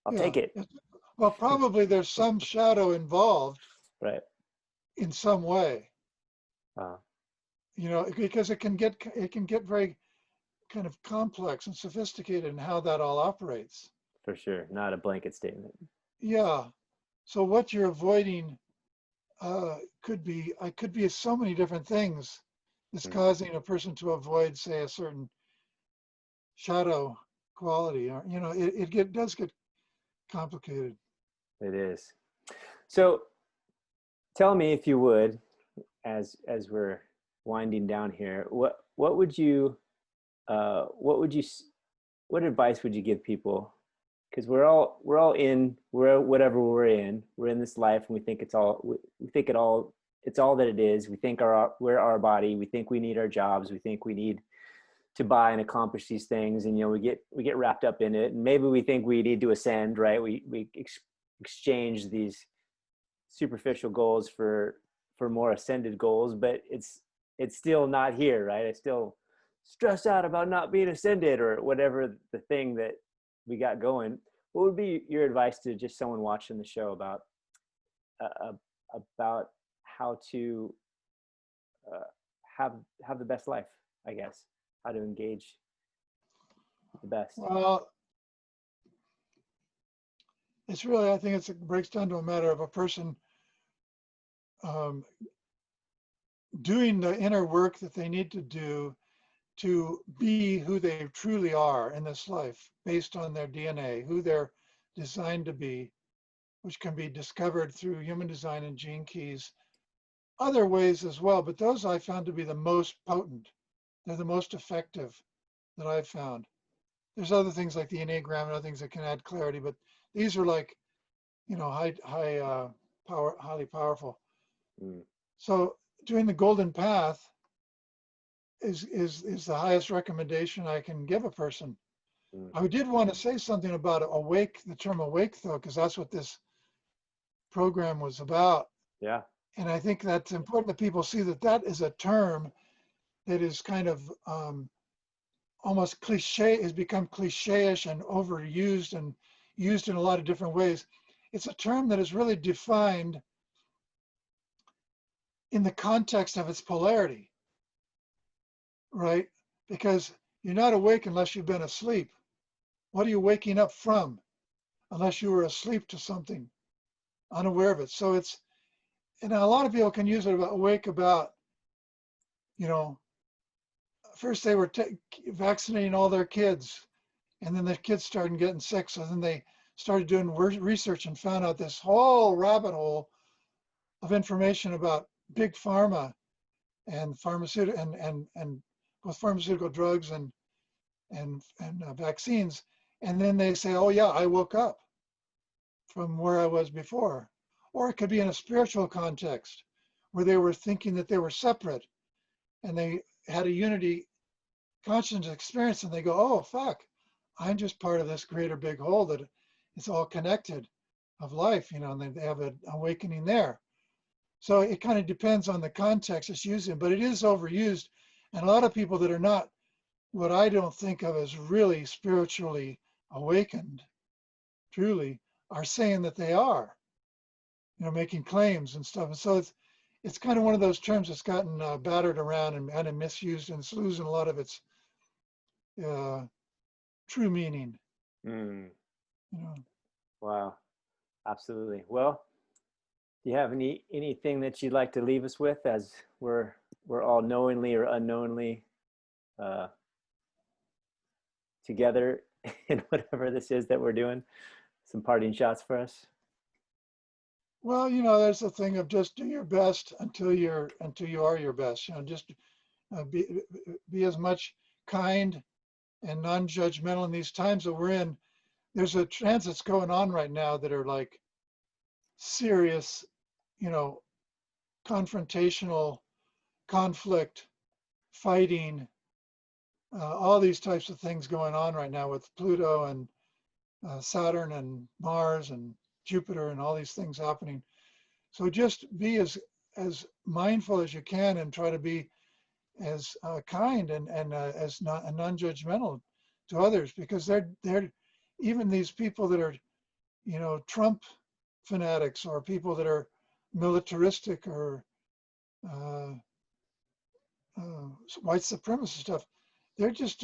Speaker 1: I'll
Speaker 2: Yeah.
Speaker 1: take it.
Speaker 2: Well, probably there's some shadow involved
Speaker 1: Right.
Speaker 2: in some way,
Speaker 1: Uh,
Speaker 2: because it can get very kind of complex and sophisticated in how that all operates.
Speaker 1: for sure. Not a blanket statement.
Speaker 2: Yeah. So what you're avoiding could be so many different things that's
Speaker 1: Mm,
Speaker 2: causing a person to avoid, say, a certain shadow quality, or does get complicated.
Speaker 1: it is. So tell me, if you would, as we're winding down here, what would you what would you what advice would you give people? Because we're whatever we're in this life, and we think we think it's all that it is. We think we're our body. We think we need our jobs. We think we need to buy and accomplish these things, and we get wrapped up in it, and maybe we think we need to ascend, right? We exchange these superficial goals for more ascended goals, but it's still not here, right? I still stress out about not being ascended, or whatever the thing that we got going. What would be your advice to just someone watching the show about about how to have the best life, I guess, how to engage the best?
Speaker 2: Well, it's really, I think it breaks down to a matter of a person um, doing the inner work that they need to do to be who they truly are in this life, based on their DNA, who they're designed to be, which can be discovered through human design and gene keys, other ways as well. But those I found to be the most potent. They're the most effective that I've found. There's other things like the Enneagram and other things that can add clarity, but these are like, high power, highly powerful.
Speaker 1: Mm,
Speaker 2: So doing the golden path is the highest recommendation I can give a person.
Speaker 1: mm.
Speaker 2: I did want to say something about awake, the term awake, though, because that's what this program was about.
Speaker 1: Yeah.
Speaker 2: And I think that's important that people see that that is a term that is kind of almost cliche, has become cliche-ish and overused and used in a lot of different ways. It's a term that is really defined in the context of its polarity, right? Because you're not awake unless you've been asleep. What are you waking up from unless you were asleep to something, unaware of it? So and a lot of people can use it about awake about, you know, first they were vaccinating all their kids, and then the kids started getting sick. So then they started doing research and found out this whole rabbit hole of information about big pharma and pharmaceutical and both pharmaceutical drugs and vaccines. And then they say, oh yeah, I woke up from where I was before. Or it could be in a spiritual context where they were thinking that they were separate and they had a unity conscious experience, and they go, oh fuck, I'm just part of this greater big whole that it's all connected of life, and they have an awakening there. So it kind of depends on the context it's used in, but it is overused. And a lot of people that are not what I don't think of as really spiritually awakened, truly, are saying that they are, making claims and stuff. And so it's kind of one of those terms that's gotten battered around and misused, and it's losing a lot of its true meaning.
Speaker 1: Mm.
Speaker 2: You know.
Speaker 1: Wow. Absolutely. Well, do you have anything that you'd like to leave us with, as we're all knowingly or unknowingly uh, together in whatever this is that we're doing? Some parting shots for us.
Speaker 2: Well, there's the thing of just do your best until you are your best. Just be as much kind and non-judgmental in these times that we're in. There's a transits going on right now that are like serious, confrontational, conflict, fighting, all these types of things going on right now with Pluto and Saturn and Mars and Jupiter and all these things happening. So just be as mindful as you can and try to be as kind and as non-judgmental to others, because they're even these people that are, you know, Trump fanatics or people that are militaristic or uh, white supremacist stuff. They're just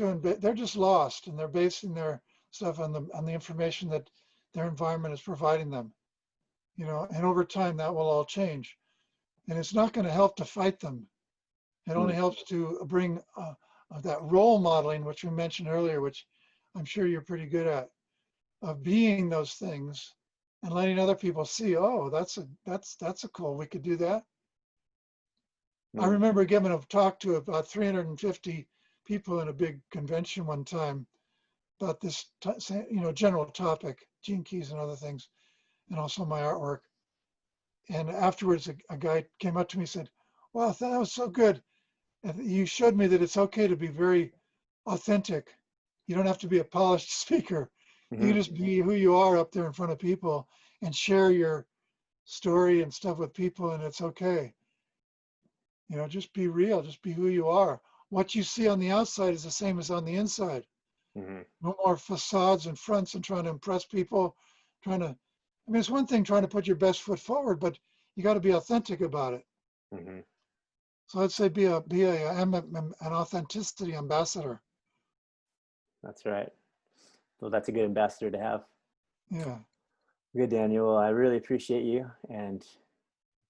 Speaker 2: lost, and they're basing their stuff on the information that their environment is providing them. You know, and over time that will all change, and it's not going to help to fight them. It only
Speaker 1: Mm.
Speaker 2: helps to bring that role modeling, which we mentioned earlier, which I'm sure you're pretty good at, of being those things and letting other people see, oh, that's a cool, we could do that. I
Speaker 1: Mm.
Speaker 2: remember giving a talk to about 350 people in a big convention one time about this, you know, general topic, gene keys and other things, and also my artwork. And afterwards, a guy came up to me and said, "Wow, that was so good. And you showed me that it's okay to be very authentic. You don't have to be a polished speaker. You can
Speaker 1: Mhm.
Speaker 2: just be who you are up there in front of people and share your story and stuff with people, and it's okay. You know, just be real, just be who you are. What you see on the outside is the same as on the inside.
Speaker 1: Mhm.
Speaker 2: No more facades and fronts and trying to impress people, trying to, I mean, it's one thing trying to put your best foot forward, but you got to be authentic about it.
Speaker 1: Mhm.
Speaker 2: So I'd say an authenticity ambassador.
Speaker 1: That's right. Well, that's a good ambassador to have.
Speaker 2: Yeah.
Speaker 1: Good, Daniel. Well, I really appreciate you and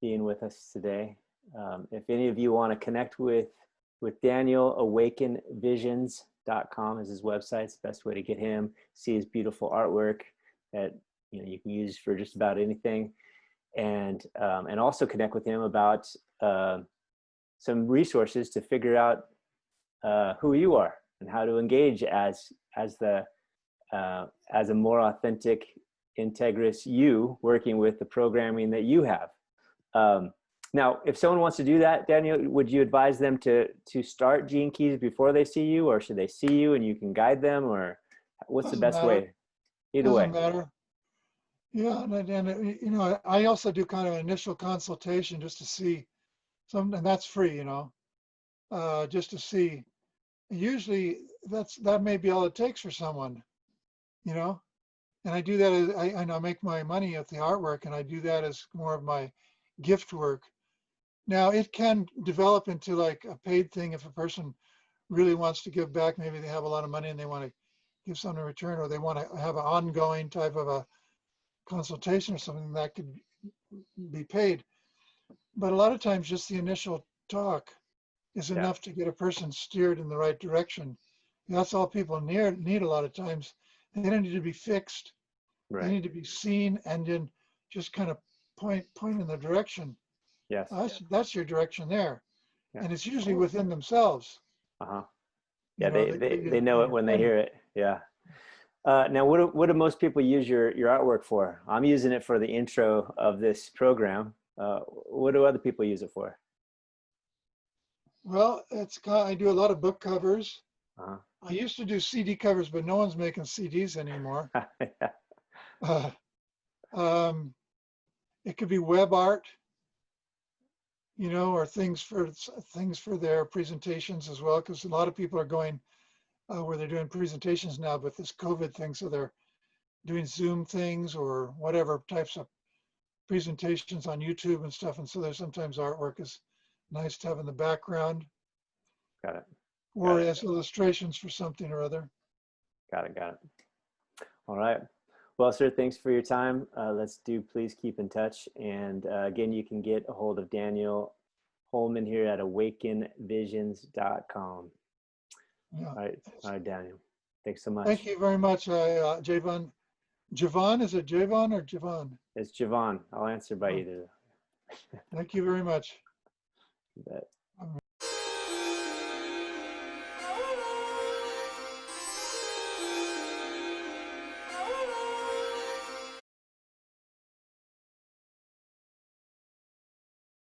Speaker 1: being with us today. If any of you want to connect with Daniel, awakenvisions.com is his website. It's the best way to get him, see his beautiful artwork that you can use for just about anything, and also connect with him about some resources to figure out who you are and how to engage as the as a more authentic, integrous you, working with the programming that you have. Um, Now, if someone wants to do that, Daniel, would you advise them to start Gene Keys before they see you, or should they see you and you can guide them, or what's the
Speaker 2: Doesn't
Speaker 1: best
Speaker 2: matter.
Speaker 1: way? Either
Speaker 2: Doesn't
Speaker 1: way.
Speaker 2: matter. Yeah, you know, I also do kind of an initial consultation just to see and that's free, you know, just to see. Usually, that may be all it takes for someone, you know. And I do that as I make my money at the artwork, and I do that as more of my gift work. Now, it can develop into like a paid thing if a person really wants to give back. Maybe they have a lot of money and they want to give something in return, or they want to have an ongoing type of a consultation or something that could be paid. But a lot of times, just the initial talk is
Speaker 1: Yeah.
Speaker 2: enough to get a person steered in the right direction. And that's all people need a lot of times. They don't need to be fixed. They
Speaker 1: Right.
Speaker 2: need to be seen and then just kind of point in the direction.
Speaker 1: Yes.
Speaker 2: That's your direction there.
Speaker 1: Yeah.
Speaker 2: And it's usually within themselves.
Speaker 1: Uh-huh.
Speaker 2: You
Speaker 1: Yeah.
Speaker 2: know,
Speaker 1: They,
Speaker 2: that
Speaker 1: they,
Speaker 2: you,
Speaker 1: they know it
Speaker 2: you're
Speaker 1: when they
Speaker 2: pointing.
Speaker 1: hear it. Yeah. Now, what do most people use your artwork for? I'm using it for the intro of this program. What do other people use it for?
Speaker 2: Well, I do a lot of book covers.
Speaker 1: Uh-huh.
Speaker 2: I used to do CD covers, but no one's making CDs anymore. Uh, um, it could be web art, you know, or things for their presentations as well, because a lot of people are going where they're doing presentations now with this COVID thing, so they're doing Zoom things or whatever types of presentations on YouTube and stuff, and so there's sometimes artwork is nice to have in the background
Speaker 1: Got it. Got
Speaker 2: or
Speaker 1: it.
Speaker 2: as illustrations for something or other.
Speaker 1: Got it. Got it. All right. Well, sir, thanks for your time. Please keep in touch. And again, you can get a hold of Daniel Holeman here at awakenvisions.com.
Speaker 2: Yeah.
Speaker 1: All right. All right, Daniel. Thanks so
Speaker 2: Thank
Speaker 1: much.
Speaker 2: you very much, Jevon. Jevon, is it Jevon or Jevon?
Speaker 1: It's Jevon. I'll answer by
Speaker 2: Oh,
Speaker 1: either.
Speaker 2: thank you very much.